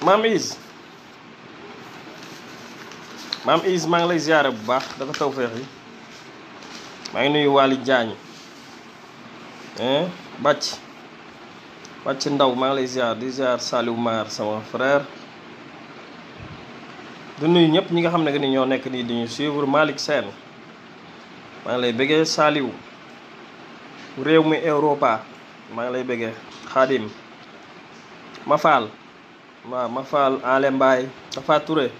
maam Is maa ngi lay ziare bu baax dafa taw feex yi maa ngi nuyu Waly Diagne bàcc ndaw maa ngi lay ziar di ziar Saliou Mar sama frère du nuyu ñëpp ñi nga xam ne que ni ñoo nekk nii di ñu suivre Malick Sène maa ngi lay bëggee Saliou réew mi Europa maa ngi lay bëggee Khadim Mafal waaw Mafal Ale Mbaye Tafa Touré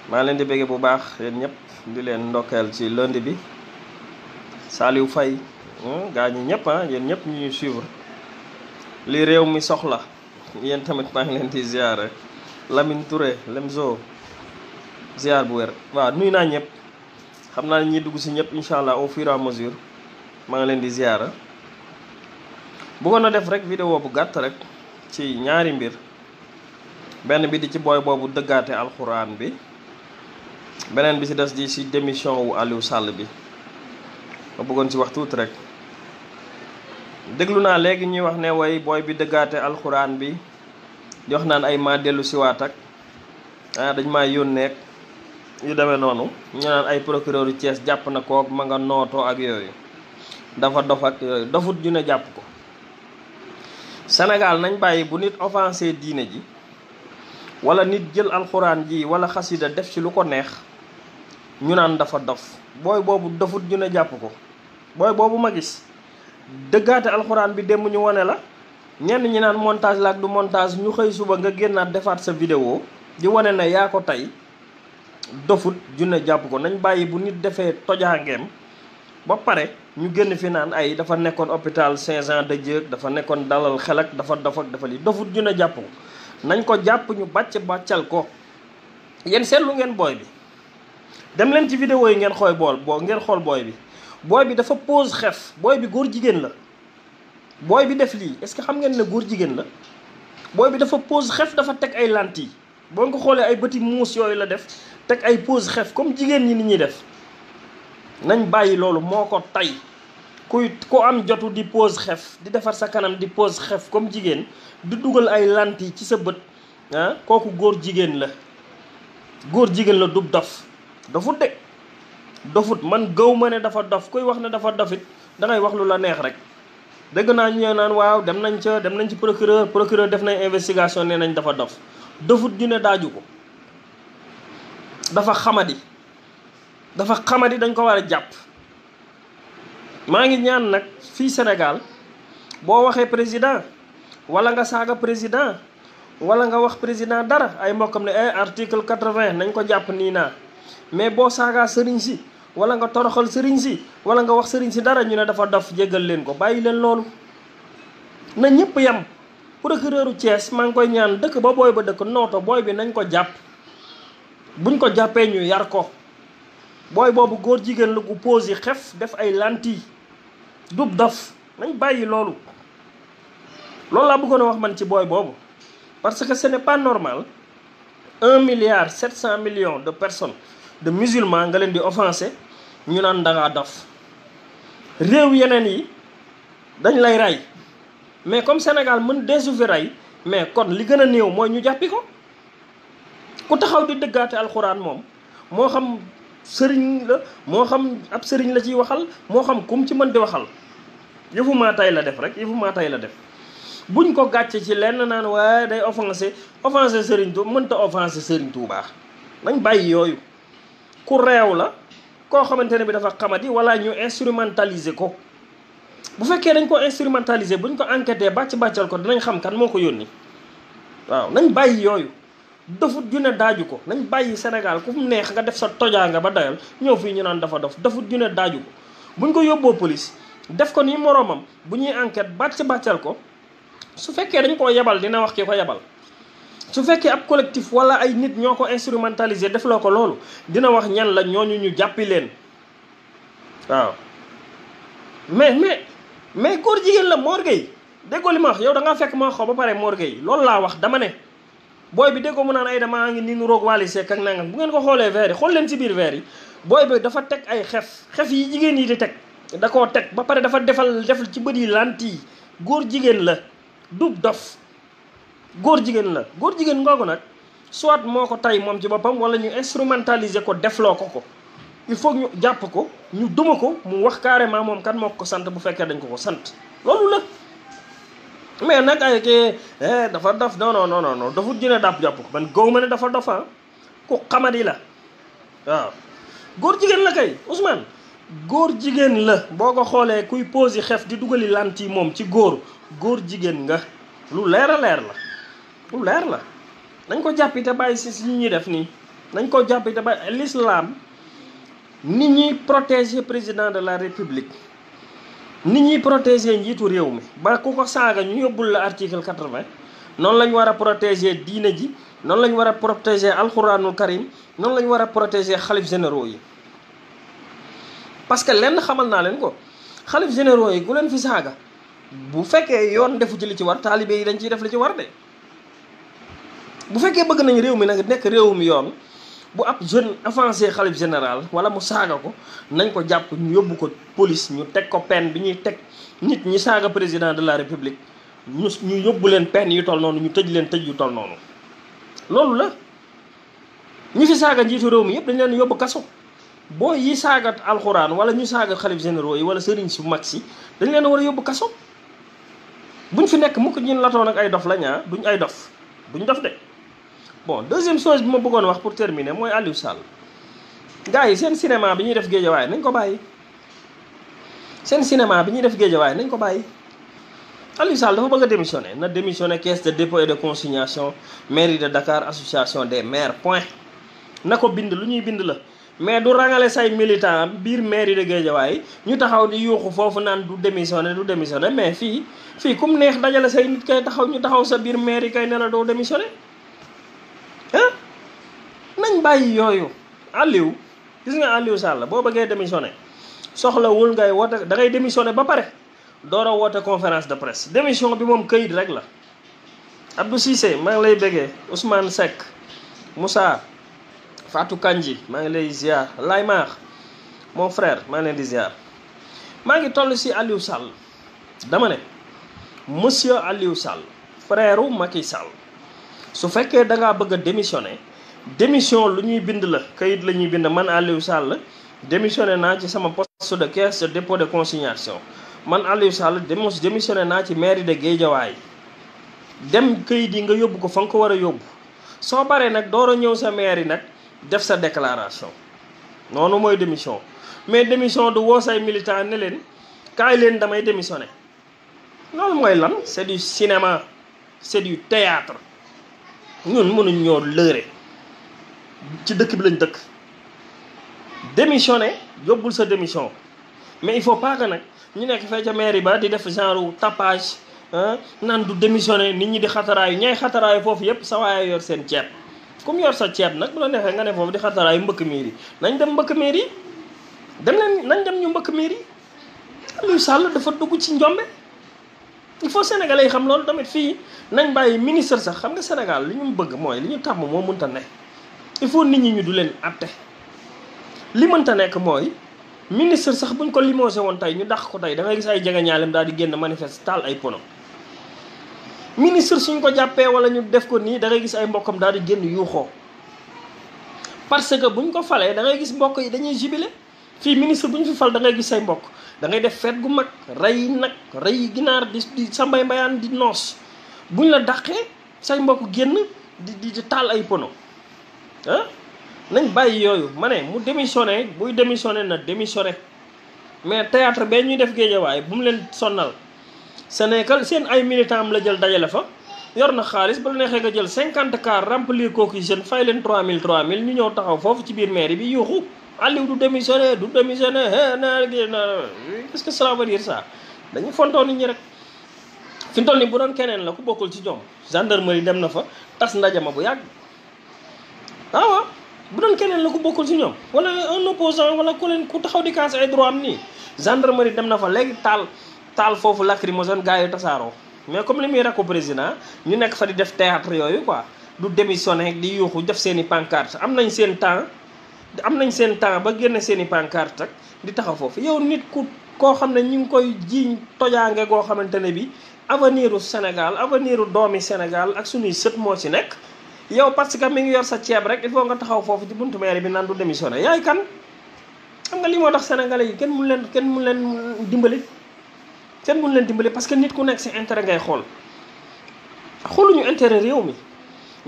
maa ngi leen di bëggee bu baax yéen ñëpp di leen ndokkeel ci lundi bi Saliou Faye gaa ñi ñëpp yéen ñëpp ñu ñuy suivre li réew mi soxla yéen tamit maa ngi leen di ziare Lamine Touré Lemzo ziar bu wér waaw nuyu naa ñëpp xam naa ñi dugg si ñëpp incha allah au fur et à mesure maa ngi leen di ziara bëggoon na def rek vidéo bu gàtt rek ci ñaari mbir benn bi di ci booy boobu dëggaate alxuraan bi beneen bi si des di si démission wu Aliou Sall bi ma bëggoon ci wax tuuti rek déglu naa léegi ñuy wax ne way booy bi dëggaate alxuraan bi di wax naan ay maa dellu siwaat ak dañ maa yónneek yu demee noonu ñu naan ay procureur yu Thiès jàpp na kook ma nga nootoo ak yooyu dafa dof ak yooyu dofut ju ne jàpp ko Sénégal nañ bàyyi bu nit offensé diine ji wala nit jël alxuraan ji wala xasida def ci lu ko neex ñu naan dafa dof booy boobu dofut ju ne jàpp ko booy boobu ma gis dëggaate alxuraan bi démb ñu wone la ñenn ñi naan montage la ak du montage ñu xëy suba nga génnaat defaat sa vidéo di wane ne yaa ko tey dofut junne jàpp ko nañ bàyyi bu nit defee tojaangeem ba pare ñu génn fi naan ay dafa nekkoon hôpital 5 ans de Dieu dafa nekkoon dalal xel ak dafa dof ak dafa lii dofut junne jàpp ko nañ ko jàpp ñu bàccal ko yéen seetlu ngeen booy bi dem leen ci vidéo yi ngeen ngeen xool booy bi dafa pose xef booy bi góor jigéen la booy bi def lii est-ce que xam ngeen ne góor jigéen la booy bi dafa pose xef dafa teg ay lentilles boo nga xoolee ay bëti muus yooyu la def teg ay pose xef comme jigéen ñi ni ñuy def nañ bàyyi loolu moo ko tay ku am jotu di pose xef di defar sa kanam di pose xef comme jigéen di dugal ay lentilles ci sa bët kooku góor jigéen la dub dofut de dofut man gëw ma ne dafa dof kuy wax ne dafa dofit dangay wax lu la neex rek dégg naa ñu naan waaw dem nañ ci procureur def nañ investigation nee nañ dafa dofut ju ne daaju ko dafa xamadi dañ ko war a jàpp maa ngi ñaan nag fii Sénégal boo waxee président wala nga saaga président wala nga wax président dara ay mbokkam ne article 80 nañ ko jàpp nii naa mais boo saagaa sëriñ si wala nga toroxal sëriñ si wala nga wax sëriñ si dara ñu ne dafa dof jéggal leen ko bàyyi leen loolu na ñëpp yam procureur u Thiès maa ngi koy ñaan dëkk ba booy ba dëkk nooto booy bi nañ ko jàpp buñ ko jàppee ñu yar ko booy boobu góor jigéen la gu pose yi xef def ay lentilles dub dof nañ bàyyi loolu laa bëggoon a wax man ci booy boobu parce que ce n'est pas normal 1,7 milliard de personnes de musulmans nga leen di offensé ñu naan dangaa dof réew yeneen yi dañ lay rey mais comme Sénégal mën deesu fi rey mais kon li gën a néew mooy ñu jàppi ko ku taxaw di dëggaate alxuraan moom moo xam sëriñ la moo xam ab sëriñ la ciy waxal moo xam kum ci mën di waxal yëfu maa tay la def rek buñ ko gàcce ci lenn naan waaye day offensé sëriñ Tuubaa mënta offensé sëriñ Tuubaa nañ bàyyi yooyu ku réew la koo xamante ne bi dafa xamadi wala ñu instrumentaliser ko bu fekkee dañ ko instrumentaliser buñ ko enquêté bàccal ko dinañ xam kan moo ko yónni waaw nañ bàyyi yooyu dofut junne daaju ko nañ bàyyi Sénégal ku mu neex nga def sa tojaanga ba doyal ñëw fii ñu naan dafa dofut junne daaju ko buñ ko yóbboo police def ko ni moroomam bu ñuy enquête bàccal ko su fekkee dañ koo yebal dina wax ki ko yebal su fekkee ab collectif wala ay nit ñoo ko instrumentaliser def loo ko loolu dina wax ñan la ñooñu ñu jàppi leen waaw mais góor jigéen la Mor Gueye déggoo li ma wax yow da ngaa fekk ma wax ko ba pare Mor Gueye loolu laa wax dama ne booy bi déggoo mu naan ay damaa ngi ni nu roog Wally Seck ak nangam bu ngeen ko xoolee verre yi xool leen ci biir verre yi booy bi dafa teg ay xef yi jigéen yi di teg da koo teg ba pare dafa defal ci bët yi lentilles góor jigéen la dub dof góor jigéen la góor jigéen ngoogu nag soit moo ko tay moom ci boppam wala ñu instrumentaliser ko defloo ko il faut ñu jàpp ko ñu duma ko mu wax carrément moom kan moo ko sant bu fekkee dañ ko sant loolu la. mais nag ay kii dafa dof non dafa jëne dàpp jàpp ko man gaw ma ne dafa dof ku xamadi la waaw góor jigéen la kay Ousmane góor jigéen la boo ko xoolee kuy poser xef di dugali lant yi moom ci góor jigéen nga lu leer a leer la lu leer la nañ ko jàppi te bàyyi si ñi ñuy def nii nañ ko jàppi te bàyyi l'islam nit ñuy protéger président de la république nit ñuy protéger njiitu réew mi ba ku ko saaga ñu yóbbul la article 80 noonu la ñu war a protéger diine ji noonu la ñu war a protéger alxuraanul karim noonu la ñu war a protéger xalif généraux yi parce que lenn xamal naa leen ko xalif généraux yi gu leen fi saaga bu fekkee yoon defu ci li ci war taalibe yi dañ ciy def li ci war de bu fekkee bëgg nañ réew mi nag nekk réewum yoon bu ab jeune avancé xalif général wala mu saaga ko nañ ko jàpp ñu yóbbu ko police ñu teg ko peine bi ñuy teg nit ñi saaga président de la république ñu yóbbu leen peine yu toll noonu ñu tëj leen tëj yu toll noonu loolu la ñi fi saaga njiitu réew mi yëpp dañ leen yóbbu kaso boo yi saagat alxuraan wala ñu saaga xalif généraux yi wala sëriñ si mag si dañ leen war a yóbbu kaso buñ fi nekk mukk ñun latoon ak ay dof la ñaa duñ ay dof duñ dof de. bon deuxième chose bi ma bëggoon wax pour terminer mooy Aliou Sall gars yi seen cinéma bi ñuy def géejawaay nañ ko bàyyi seen cinéma bi ñuy def géejawaay nañ ko bàyyi Aliou Sall dafa bëgg a démissionner na démissionner caisse de dépôt et de consignation mairie de Dakar association des maires point na ko bind lu ñuy bind la mais du rangale say militant biir mairie de géejawaay ñu taxaw di yuuxu foofu naan du démissionner mais fii kum neex dajale say nit kay taxaw ñu taxaw sa biir mairie kay ne la doo démissionner nañ bàyyi yooyu Aliou gis nga Aliou Sall boo bëggee démissionné soxlawul ngay woote da ngay démissionné ba pare door a woote conférence de presse démission bi moom këyit rek la. Abdou Cissé maa ngi lay bëggee Ousmane Seck Moussa Fatou Kanji maa ngi lay ziar Laymar mon frère maa ngi leen di ziar maa ngi toll si Aliou Sall dama ne monsieur Aliou Sall frère u Macky Sall su fekkee da ngaa bëgg a démissionné démission lu ñuy bind la kayit la ñuy bind man Aliou Sall démissionné naa ci sama poste de caisse de dépôt de consignation man Aliou Sall démissionné naa ci mairie de Guédiawaye dem kayit yi nga yóbbu ko fa nga ko war a yóbbu soo paree nag door a ñëw sa mairie nag def sa déclaration noonu mooy démission mais démission du woo say militant ne leen kaay leen damay démissionné loolu mooy lan c'est du cinéma c'est du théâtre ñun mënuñ ñoo lëre ci dëkk bi lañ dëkk démissionné yóbbul sa démission mais il faut pas que nag ñu nekk fee ca mairie ba di def genre tapage naan du démissionné nit ñi di xataraayu ñay xataraayu foofu yëpp sa waaye yor seen ceeb comme yor sa ceeb nag bu la neexee nga ne foofu di xataraayu mbëkk miir yi nañ dem mbëkk miir yi nañ dem ñu mbëkk miir yi Aliou Sall dafa dugg ci njombe il faut sénégalais yi xam loolu tamit fii nañ bàyyi ministre sax xam nga Sénégal li ñu bëgg mooy li ñu tàmm moo mënta ne il faut nit ñi ñu du leen atte li mënta nekk mooy ministre sax buñ ko limogé woon tey ñu dàq ko tey da ngay gis ay jegeñaaleem daal di génn manifeste taal ay pono ministre suñ ko jàppee wala ñu def ko nii da ngay gis ay mbokkam daal di génn yuuxoo parce que buñ ko falee da ngay gis mbokk yi dañuy jubilé fii ministre bu ñu fi fal da ngay gis say mbokk da ngay def feet gu mag rey nag rey ginaar di sa mbay mbayaan di noos buñ la dàqee say mbokk génn di taal ay pono nañ bàyyi yooyu ma ne mu démissionné buy démissionné na démissionné mais théâtre bee ñuy def géejawaay bu mu leen sonnal Sénégal seen ay militant am la jël dajale fa yor na xaalis ba la neexee nga jël 50 car remplir kooku jeune fay leen 3000 ñu ñëw taxaw foofu ci biir mairie bi yuuxu Aliou du démissionné qu'est-ce que cela veut dire ça dañuy fontoo nit ñi rek fi mu toll nii bu doon keneen la ku bokkul ci ñoom gendarmerie dem na fa tas ndajama bu yàgg waaw bu doon keneen la ku bokkul ci ñoom wala un opposant wala ku taxaw di kaas ay droit am nii gendarmerie dem na fa léegi taal foofu lacrymogène gars yi tasaaroo mais comme li muy rakku président ñu nekk fa di def théâtre yooyu quoi du démissionné di yuuxu def seen i pancarte am nañ seen temps ba génne seen i pancarte ak di taxaw foofu yow nit koo xam ne ñu ngi koy jiiñ tojaange goo xamante ne bi avenir u Sénégal avenir u doomi Sénégal ak suñuy sët moo ci nekk. yow parce que mi ngi yor sa ceeb rek il faut nga taxaw foofu ci buntu maire bi naan du démissionné yaay kan. xam nga lii moo tax sénégalais yi kenn mun leen dimbali parce que nit ku nekk si intérêt ngay xool xooluñu intérêt réew mi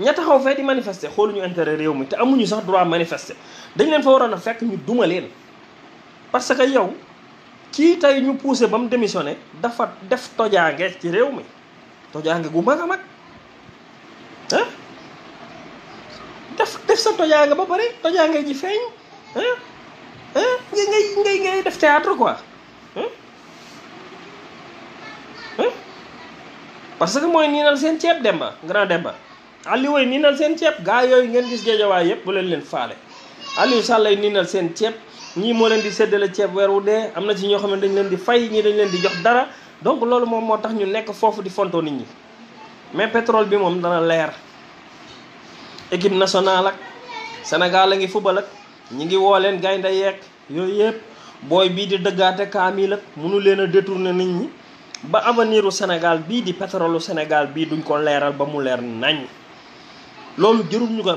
ña taxaw fee di manifester xooluñu intérêt réew mi te amuñu sax droit manifester dañ leen fa waroon a fekk ñu duma leen. parce que yow kii tey ñu poussé ba mu démissionné dafa def tojaange ci réew mi tojaange gu mag a mag ah def sa tojaange ba pare tojaange ji feeñ ngay def théâtre quoi parce que mooy niinal seen ceeb Demba grand Demba Aliou way niinal seen ceeb gaa yooyu ngeen gis géejawaay yëpp bu leen faale Aliou Sall lay niinal seen ceeb ñii moo leen di séddale ceeb weer wu dee am na ci ñoo xam ne dañ leen di fay ñii dañ leen di jox dara donc loolu moom moo tax ñu nekk foofu di fontoo nit ñi mais pétrole bi moom dana leer équipe nationale ak Sénégal a ngi football ak ñi ngi woo leen gaynde yeeg yooyu yëpp booy bii di dëggaate kaamil ak mënu leen a détourner nit ñi ba avenir u Sénégal bii di pétrole u Sénégal bii duñ ko leeral ba mu leer nañ loolu jërul ñu ko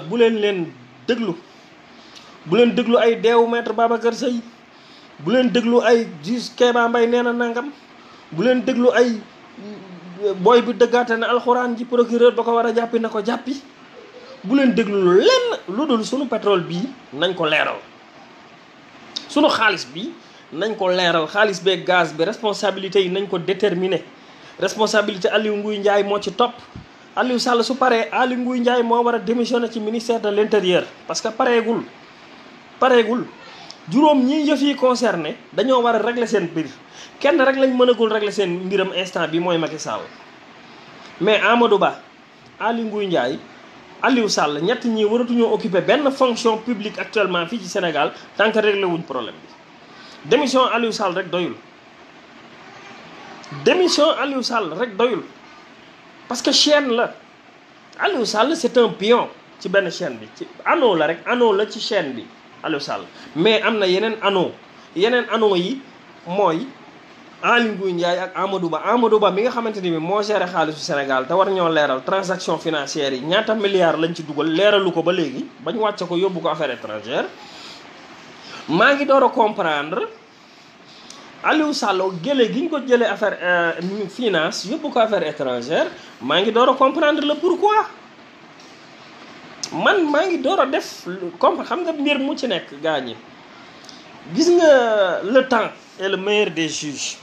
bu leen déglu ay deewu maître Babacar Seye bu leen déglu ay juge Kéba Mbaye nee na nangam bu leen déglu ay booy bi dëggaate na alxuraan ji procureur ba ko war a jàppi na ko jàppi bu leen déglu lenn lu dul sunu pétrole bii nañ ko leeral sunu xaalis bi nañ ko leeral xaalis bee gaz bi responsabilité yi nañ ko déterminer responsabilité Aliou Ngouille Ndiaye moo ci topp Aliou Sall su paree Aliou Ngouille Ndiaye moo war a démissionner ci ministère de l'intérieur parce que pareegul juróom ñi yëf yi concerné dañoo war a régler seen mbir kenn rek lañ mënagul régler seen mbiram instant bi mooy Macky Sall mais Amadou Ba Aliou Ngouille Ndiaye Aliou Sall ñett ñi waratuñoo occuper benn fonction publique actuellement fii ci Sénégal tant que réglé wuñ problème bi démission Aliou Sall rek doyul parce que chaîne la Aliou Sall c'est un pion ci benn chaîne bi ci anneau la ci chaîne bi Aliou Sall mais am na yeneen anneau yi mooy Aly Ngouille Ndiaye ak Amadou Ba mi nga xamante ni bi moo géré xaalisu Sénégal te war ñoo leeral transaction financière yi ñaata milliards lañ ci dugal leeralu ko ba léegi bañ wàcce ko yóbbu ko affaire étrangère maa ngi door a comprendre Aliou Sall gële gi ñu ko jëlee affaire finance yóbbu ko affaire étrangère maa ngi door a comprendre le pourquoi man maa ngi door a def comme xam nga mbir mu ci nekk gaa ñi gis nga le temps est le meilleur des juges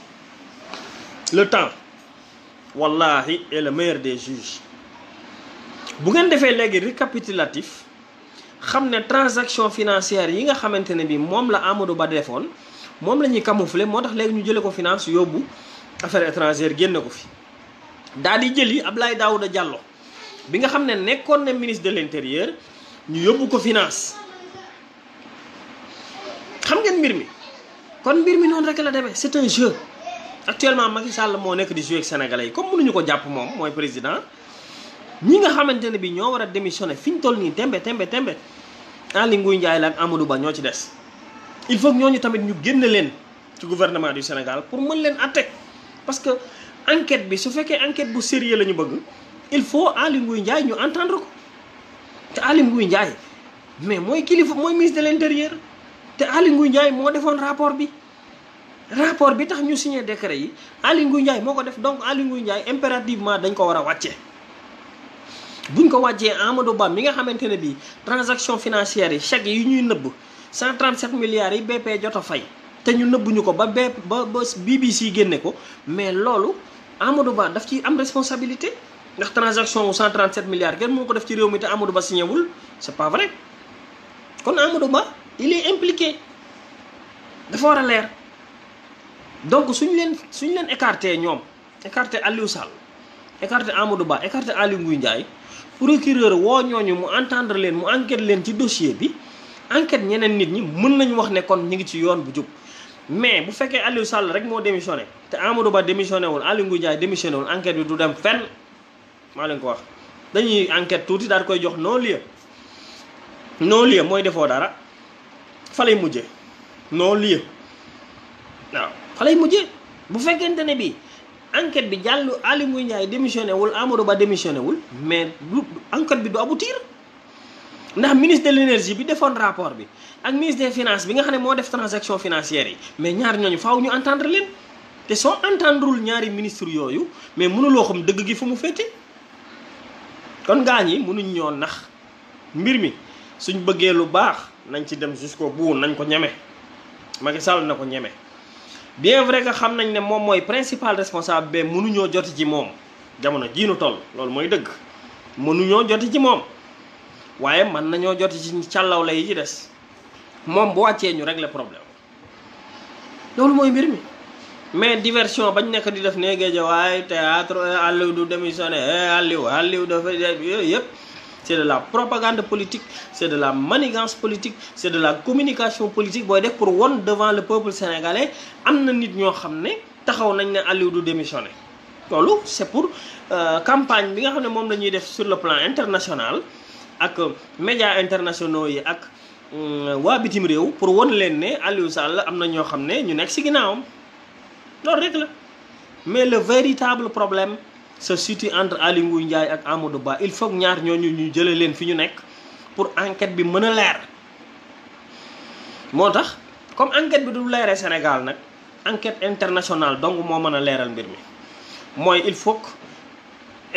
le temps wallahi est le meilleur des juges bu ngeen defee léegi récapitulatif xam ne transaction financière yi nga xamante ne bi moom la Amadou Ba defoon moom la ñuy camoufler moo tax léegi ñu jëlee ko finance yóbbu affaire étrangère génne ko fi daal di jëli Abdoulaye Daouda Diallo bi nga xam ne nekkoon na ministre de l'intérieur ñu yóbbu ko finance xam ngeen mbir mi kon mbir mi noonu rek la demee c'est un jeu actuellement Macky Sall moo nekk di jouer ak sénégalais yi comme mënuñu ko jàpp moom mooy président ñi nga xamante ne bi ñoo war a démissionner fi ñu toll nii tembe Aly Ngouille Ndiaye la ak Amadou Ba ñoo ci des il faut que ñooñu tamit ñu génne leen ci gouvernement du Sénégal pour mën leen attaquer parce que enquête bi su fekkee enquête bu sérieux la ñu bëgg il faut Aly Ngouille Ndiaye ñu entendre ko te Aly Ngouille Ndiaye mais mooy kilifa mooy ministre de l'intérieur te Aly Ngouille Ndiaye moo defoon rapport bi tax ñu signé décret yi Aly Ngouille Ndiaye moo ko def donc Aly Ngouille Ndiaye impérativement dañ ko war a wàcce buñ ko wàccee Amadou Ba mi nga xamante ne bii transaction financière yi chèques yi ñuy nëbb 137 milliards yi BP jot a fay te ñu nëbbuñu ko ba BBC génne ko mais loolu Amadou Ba daf ci am responsabilité ndax transaction wu 137 milliards kenn moo ko def ci réew mi te Amadou Ba signé wul c'est pas vrai kon Amadou Ba il est impliqué dafa war a leer donc suñ leen écarté ñoom écarté Aliou Sall écarté Amadou Ba écarté Aly Ngouille Ndiaye procureur woo ñooñu mu entendre leen mu enquête leen ci dossier bi enquête ñeneen nit ñi mën nañu wax ne kon ñu ngi ci yoon bu jub mais bu fekkee Aliou Sall rek moo démissionné te Amadou Ba démissionné wul Aly Ngouille Ndiaye démissionné wul enquête bi du dem fenn maa leen ko wax dañuy enquête tuuti daal koy jox non-lieu mooy defoo dara fa lay mujje non-lieu waaw fa lay mujje bu fekkente ne bi enquête bi jàll Aly Ngouille Ndiaye démissionné wul Amadou Ba démissionné wul mais enquête bi du aboutir ndax ministre de l'énergie bi defoon rapport bi ak ministre des finances bi nga xam ne moo def transaction financière yi mais ñaar ñooñu faaw ñu entendre leen te soo entendrewul ñaari ministre yooyu mais mënuloo xam dëgg gi fu mu féete kon gaañ yi mënuñ ñoo nax mbir mi suñ bëggee lu baax nañ ci dem jusqu'au bout nañ ko ñeme Macky Sall na ko ñeme bien vrai que xam nañ ne moom mooy principal responsable ba mënuñoo joti ci moom jamono jiinu toll loolu mooy dëgg mënuñoo joti ci moom waaye mën nañoo joti ci càllaw la yi ci des moom bu wàccee ñu régler problème loolu mooy mbir mi mais diversion bañ nekk di def ne Guédiawaye théâtre Aliou du démissionné Aliou dafa yooyu yëpp c'est de la propagande politique c'est de la manigance politique c'est de la communication politique booy def pour won devant le peuple sénégalais am na nit ñoo xam ne taxaw nañ ne Aliou du démissionné loolu c'est pour campagne bi nga xam ne moom la ñuy def sur le plan international ak médias internationaux yi ak waa bitim réew pour won leen ne Aliou Sall am na ñoo xam ne ñu nekk ci ginnaawam loolu rek la mais le véritable problème se situe entre Aly Ngouille Ndiaye ak Amadou Ba il faut que ñaar ñooñu ñu jëlee leen fi ñu nekk pour enquête bi mën a leer moo tax comme enquête bi du leeree Sénégal nag enquête internationale donc moo mën a leeral mbir mi mooy il faut que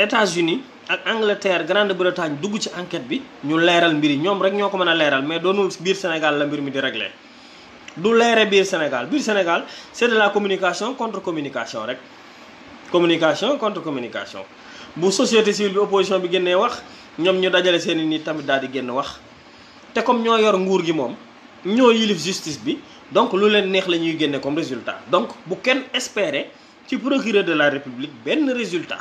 États-Unis ak Angleterre Grande-Bretagne dugg ci enquête bi ñu leeral mbir yi ñoom rek ñoo ko mën a leeral mais doonul biir Sénégal la mbir mi di régler du leere biir Sénégal c'est de la communication contre communication rek communication contre communication bu société civile bi opposition bi génnee wax ñoom ñu dajale seeni nit tamit daal di génn wax te comme ñoo yor nguur gi moom ñoo yilif justice bi donc lu leen neex la ñuy génne comme résultat donc bu kenn espérer ci procureur de la République benn résultat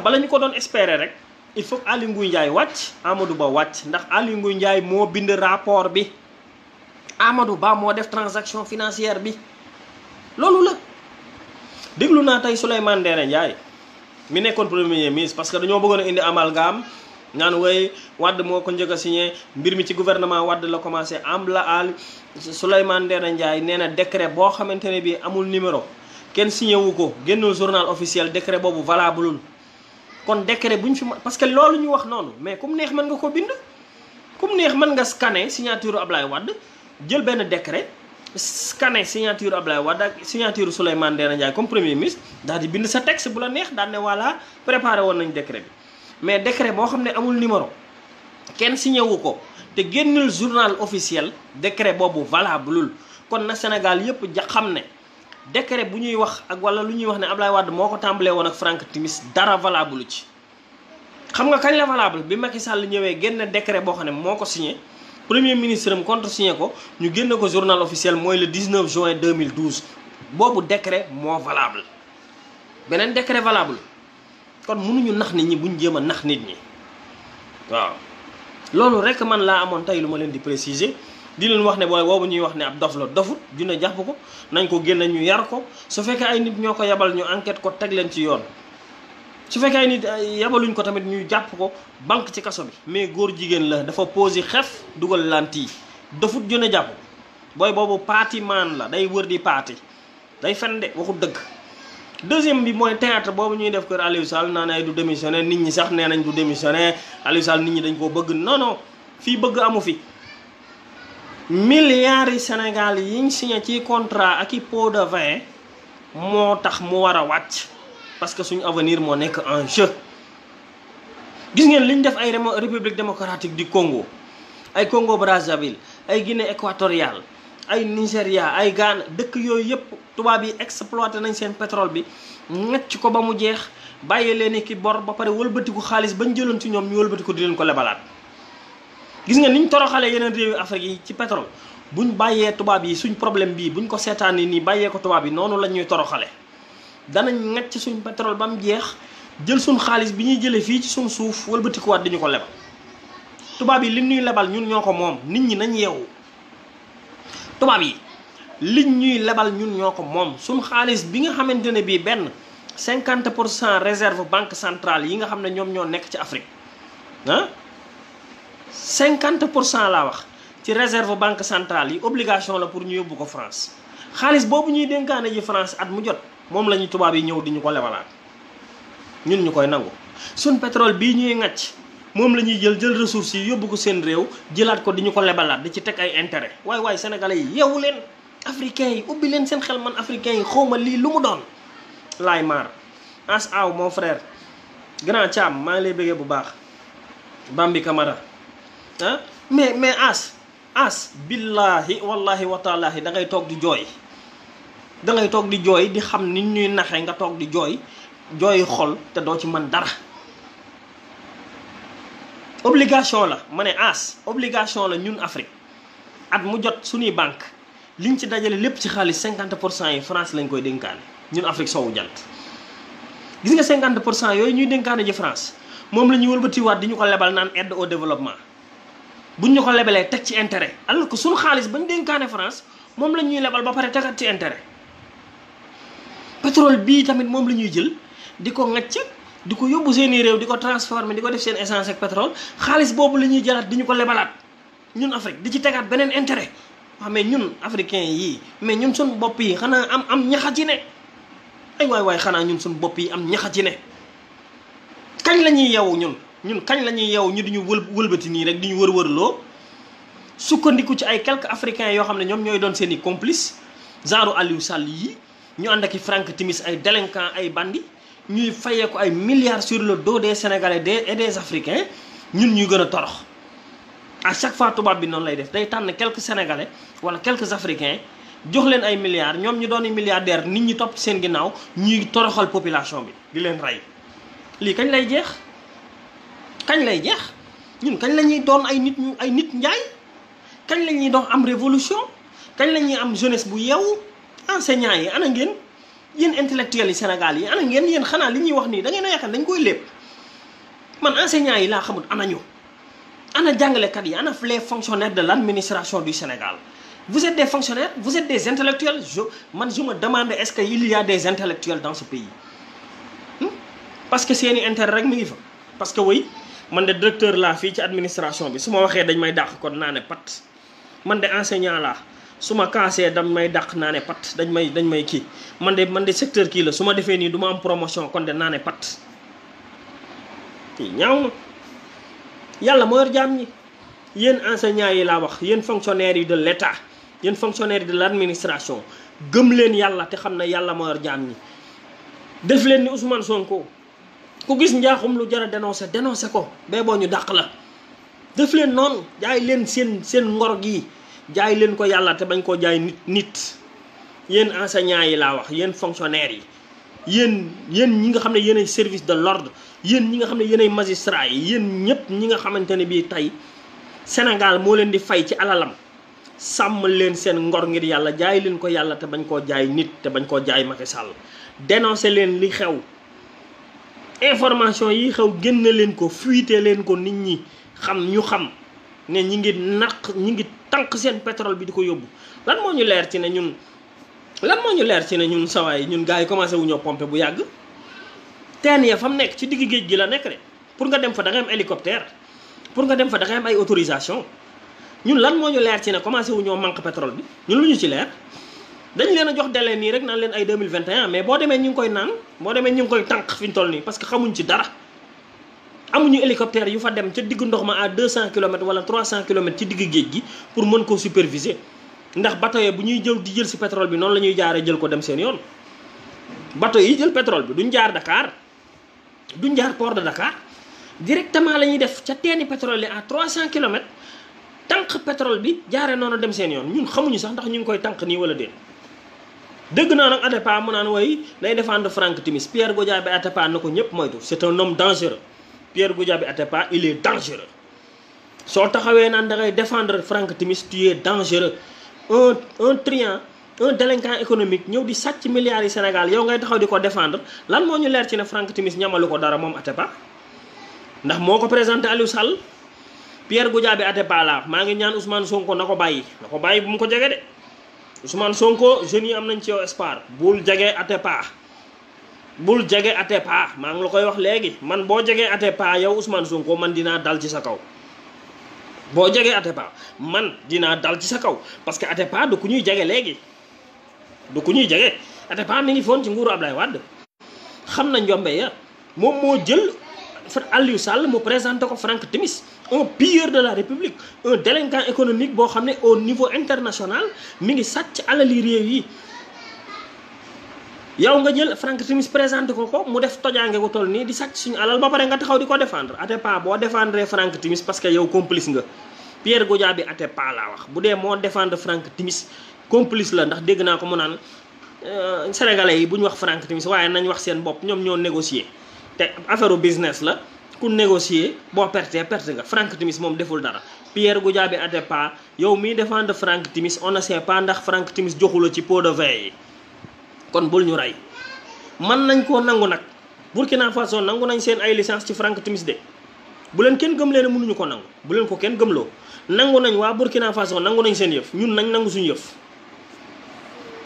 bala ñu ko doon espérer rek il faut que Aly Ngouille Ndiaye wàcc Amadou Ba wàcc ndax Aly Ngouille Ndiaye moo bind rapport bi Amadou Ba moo def transaction financière bi loolu la déglu naa tey Souleymane Ndéné Ndiaye mi nekkoon premier ministre parce que dañoo bëggoon a indi amalgame naan way Wade moo ko njëkk a signé mbir mi ci gouvernement Wade la commencé am la al Souleymane Ndéné Ndiaye nee na décret boo xamante ne bii amul numéro kenn signé wu ko génnul journal officiel décret boobu valableul kon décret bu ñu fi parce que loolu ñu wax noonu mais kum neex mën nga ko bind kum neex mën nga scanner signature Ablaye Wade jël benn décret scanner signature Ablaye Wade ak signature Souleymane Ndéné Ndiaye comme premier ministre daal di bind sa texte bu la neex daal ne voilà préparé woon nañ décret bi mais décret boo xam ne amul numéro kenn signé wu ko te génnul journal officiel décret boobu valableul kon na Sénégal yëpp xam ne décret bu ñuy wax ak wala lu ñuy wax ne Ablaye Wade moo ko tàmbalee woon ak Franck Timis dara valable ci xam nga kañ la valable bi Macky Sall ñëwee génn décret boo xam ne moo ko signé premier ministre am contresigné ko ñu génne ko journal officiel mooy le 19 juin 2012 boobu décret moo valable beneen décret valable kon mënuñu nax nit ñi buñ jéem a nax nit ñi waaw loolu rek man laa amoon tey lu ma leen di préciser di leen wax ne booy boobu ñuy wax ne ab dof la dofut junne jàpp ko nañ ko génne ñu yar ko su fekkee ay nit ñoo ko yabal ñu enquête ko teg leen ci yoon su fekkee ay nit yabaluñ ko tamit ñu jàpp ko banque ci kaso bi mais góor jigéen la dafa posé xef dugal lanti dofut junne jàpp ko booy boobu paati maan la day wër di paati day fen de waxul dëgg deuxième bi mooy théâtre boobu ñuy def kër Aliou Sall naa ay du démissionné nit ñi sax nee nañ du démissionné Aliou Sall nit ñi dañ koo bëgg non fii bëgg amu fi milliards yi Sénégal yiñ signé ci contrat ak i pot de vin moo tax mu war a wàcc parce que suñu avenir moo nekk en jeu gis ngeen li ñu def ay république démocratique du Congo ay Congo Brazzaville ay Guinée équatoriale ay Nigéria ay Ghana dëkk yooyu yëpp tubaab yi exploité nañ seen pétrole bi ngacc ko ba mu jeex bàyyi leen ki bor ba pare wëlbatiku xaalis bañ jëloon ci ñoom ñu wëlbatiku di leen ko lebalaat gis nga niñ toroxalee yeneen réew yi Afrique yi ci pétrole buñ bàyyee tubaab yi suñ problème bii buñ ko seetaani nii bàyyee ko tubaab yi noonu la ñuy toroxale danañ ngacc suñ pétrole ba mu jeex jël suñ xaalis bi ñuy jëlee fii ci suñ suuf wëlbatikuwaat di ñu ko lebal tubaab yi li ñuy lebal ñun ñoo ko moom nit ñi nañ yeewu tubaab yi liñ ñuy lebal ñun ñoo ko moom suñ xaalis bi nga xamante ne bii benn 50% réserve banque centrale yi nga xam ne ñoom ñoo nekk ci Afrique ah 50% laa wax ci réserve banque centrale yi obligation la pour ñu yóbbu ko France xaalis boobu ñuy dénkaane ji France at mu jot moom la ñu tubaab yi ñëw di ñu ko lebalaat ñun ñu koy nangu. suñ pétrole bii ñuy ŋàcc moom la ñuy jël ressources yi yóbbu ko seen réew jëlaat ko di ñu ko lebalaat di ci teg ay intérêt waay sénégalais yi yeewu leen africains yi ubbi leen seen xel man africains yi xawma lii lu mu doon. laay maar as aw mon frère grand Thiam maa ngi lay bëggee bu baax Bambi Camara ah mais as billahi wallahi wa taalaahi da ngay toog di jooy di xam nit ñuy naxe nga toog di jooy xol te doo ci mën dara. obligation la ma ne obligation la ñun Afrique at mu jot suñuy banque liñ ci dajale lépp ci xaalis 50% yi France lañ koy dénkaane ñun Afrique soowu jant. gis nga 50% yooyu ñuy dénkaane ji France moom la ñuy wëlbatiwaat di ñu ko lebal naan aide au développement buñ ñu ko lebalee teg ci intérêt alors que suñu xaalis bañ dénkaane France moom la ñuy lebal ba pare tegaat ci intérêt. pétrole bii tamit moom la ñuy jël di ko ŋacc di ko yóbbu seeni réew di ko transformer di ko def seen essence ak pétrole xaalis boobu la ñuy jëlaat di ñu ko lebalaat ñun Afrique di ci tegaat beneen intérêt. waaw mais ñun africains yii mais ñun suñu bopp yi xanaa am ñaxa ci ne ay waay xanaa ñun suñu bopp yi am ñaxa ci ne kañ la ñuy yeewu ñun kañ la ñuy yeewu ñu di ñu wëlbati nii rek di ñu wër-wërloo sukkandiku ci ay quelques africains yoo xam ne ñoom ñooy doon seen i complice genre Aliou Sall yi ñu ànd ak i Franck Timis ay délinquants ay bandits ñuy fayee ko ay milliards sur le dos des Sénégalais et des Africains ñun ñuy gën a torox. à chaque fois tubaab bi noonu lay def day tànn quelques Sénégalais wala quelques Africains jox leen ay milliards ñoom ñu doon i milliardaires nit ñi topp seen ginnaaw ñuy toroxal population bi di leen rey. lii kañ lay jeex ñun kañ la ñuy doon ay nit njaay kañ la ñuy doon am révolution kañ la ñuy am jeunesse bu yeewu enseignants yi ana ngeen yéen intellectuels yi Sénégal yi ana ngeen yéen xanaa li ñuy wax nii da ngeen a yaakaar dañ koy lépp man enseignants yi laa xamul ana ñu ana jàngalekat yi ana les fonctionnaires de l'administration du Sénégal vous êtes des fonctionnaires vous êtes des intellectuels je me demande est-ce que il y a des intellectuels dans ce pays parce que seeni intérêt rek mi ngi fa parce que oui man de directeur laa fii ci administration bi su ma waxee dañ may dàq kon naa ne pat man de enseignant laa su ma kaasee dañ may dàq naa ne pat dañ may kii man de secteur kii la su ma defee nii du ma am promotion kon de naa ne pat kii ñaaw na yàlla moo yor jaam ñi yéen enseignants yi laa wax yéen fonctionnaires yi de l'État yéen fonctionnaires yi de l'administration gëm leen yàlla te xam ne yàlla moo yor jaam ñi def leen ni Ousmane Sonko ku gis njaaxum lu jar a dénoncé ko bee boo ñu dàq la def leen noonu jaay leen seen ngor gi jaay leen ko yàlla te bañ koo jaay nit yéen enseignants yi laa wax yéen fonctionnaires yi yéen ñi nga xam ne yéen ay service de l'ordre yéen ñi nga xam ne yéen ay magistrats yi yéen ñëpp ñi nga xamante ne bii tey Sénégal moo leen di fay ci alalam sàmm leen seen ngor ngir yàlla jaay leen ko yàlla te bañ koo jaay nit te bañ koo jaay Macky Sall dénoncé leen li xew information yi xew génn leen ko fuité leen ko nit ñi ñu xam ne ñi ngi tànk seen pétrole bi di ko yóbbu lan moo ñu leer ci ne ñun sawaay ñun gars yi commencé wu ñoo pomper bu yàgg teen ya fa mu nekk ci digg géej gi la nekk de pour nga dem fa da ngay am hélicoptère pour nga dem fa da ngay am ay autorisation ñun lan moo ñu leer ci ne commencé wu ñoo manque pétrole bi ñun lu ñu ci leer dañ leen a jox délai nii rek naan leen ay 2021 mais boo demee ñu ngi koy naan boo demee ñu ngi koy tànk fi ñu toll nii parce que xamuñ ci dara amuñu hélicoptère yu fa dem ca diggu ndox ma à 200 kilomètres wala 300 kilomètres ci digg géej gi pour mën koo superviser ndax bateau yi bu ñuy di jël si pétrole bi noonu la ñuy jaaree jël ko dem seen yoon bateau yi jël pétrole bi duñ jaar Dakar duñ jaar port de Dakar directement la ñuy def ca teeni pétrole yi à 300 kilomètres tànk pétrole bi jaaree noonu dem seen yoon ñun xamuñu sax ndax ñu ngi koy tànk nii wala déet. dëgg naa nag Atepa mu naan way day défendre Franck Timis Pierre Goudiaby Atepa na ko ñëpp moytu c'est un homme dangereux Pierre Goudiaby Atepa il est dangereux soo taxawee naan da ngay défendre Franck Timis tu es dangereux un truand un délinquant économique ñëw di sàcc milliards yi Sénégal yow ngay taxaw di ko défendre lan moo ñu leer ci ne Franck Timis ñamalu ko dara moom Atepa ndax moo ko présenté Aliou Sall Pierre Goudiaby Atepa la maa ngi ñaan Ousmane Sonko na ko bàyyi bu mu ko jege de Ousmane Sonko jeunes yi am nañ ci yow espoir bul jege Atepa maa ngi la koy wax léegi man boo jegee Atepa yow Ousmane Sonko man dinaa dal ci sa kaw boo jegee Atepa man dinaa dal ci sa kaw parce que Atepa du ku ñuy jege léegi du ku ñuy jege. Atepa mi ngi foon ci nguuru Ablaye Wade xam na njombe ya moom moo jël Aliou Sall mu présenté ko Franck Timis un pilleur de la République, un délinquant économique boo xam ne au niveau international mi ngi sàcc alali réew yi. yow nga jël Franck Timis présenté ko mu def tojaange ko toll nii di sàcc suñu alal ba pare nga taxaw di ko défendre. Atepa boo défendre Franck Timis parce que yow complice nga. Pierre Goudiaby Atepa laa wax bu dee moo défendre Franck Timis complice la, ndax dégg naa ko mu naan sénégalais yi bu ñu wax Franck Timis waaye nañ wax seen bopp ñoom ñoo négocier te affaire business la ku négocier boo perte nga. Franck Timis moom deful dara. Pierre Goudiaby Atepa yow miy défendre Franck Timis on ne sait pas ndax Franck Timis joxu la ci pot de vin yi. kon bul ñu rey man nañ koo nangu nag Burkina Faso nangu nañ seen ay licence ci Franck Timis de bu leen kenn gëm leen mënuñu ko nangu, bu leen ko kenn gëmloo. nangu nañ waa Burkina Faso nangu nañ seen yëf, ñun nañ nangu suñu yëf.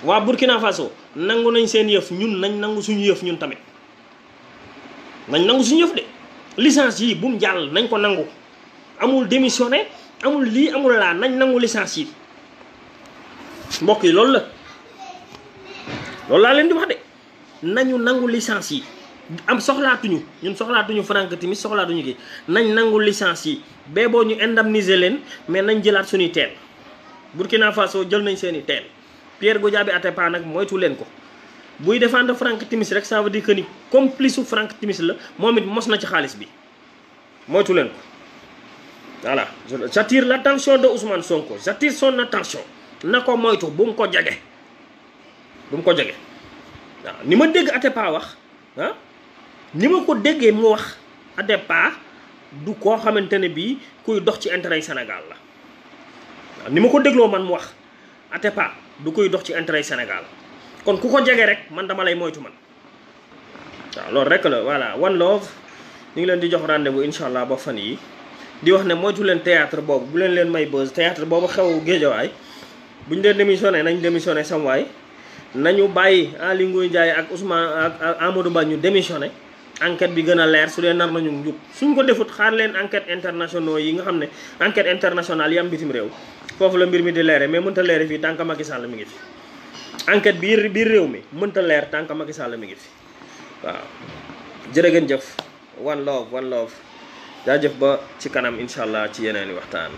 waa Burkina Faso nangu nañ seen yëf, ñun nañ nangu suñu yëf ñun tamit. nañ nangu suñu yëf de licence yi bu mu jàll nañ ko nangu. amul démissionné amul lii amul laa, nañ nangu licence yi. mbokk yi loolu la loolu laa leen di wax de nañu nangu licence yi. am soxlaatuñu ñun soxlaatuñu Franck Timis soxlaatuñu kii nañ nangu licence yi bee boo ñu indemniser leen mais nañ jëlaat suñuy teel. Burkina Faso jël nañ seeni teel. Pierre Goudiaby Atepa nag moytu leen ko buy défendre Franck Timis rek ça veut dire que ni complice su Franck Timis la moom it mos na ci xaalis bi moytu leen ko. voilà j'attire l'attention de Ousmane Sonko, j'attire son attention na ko moytu bu mu ko jege waaw ni ma dégg Atepa wax ah ni ma ko déggee mu wax Atepa du koo xamante ne bii kuy dox ci intérêt yi Sénégal la waaw ni ma ko dégloo man mu wax Atepa du kuy dox ci intérêt yi Sénégal kon ku ko jege rek man dama lay moytu man waaw loolu rek la. voilà one love ñu ngi leen di jox rendez-vous incha allah ba fan yi di wax ne moytu leen théâtre boobu bu leen may buzz. théâtre boobu xew Géejawaay bu ñu dee démissionné nañ démissionné sam waay nañu bàyyi Aly Ngouille Ndiaye ak Ousmane ak Amadou Ba ñu démissionné enquête bi gën a leer su dee nar nañu njub. suñ ko defut xaar leen enquête internationaux yi nga xam ne enquête internationale yi am bitim réew foofu la mbir mi di leere mais mënta leere fii tant que Macky Sall mi ngi fi. enquête biir réew mi mënta leer tant que Macky Sall mi ngi fi waaw. jërë ngeen jëf one love jaajëf ba ci kanam incha allah ci yeneen i waxtaan.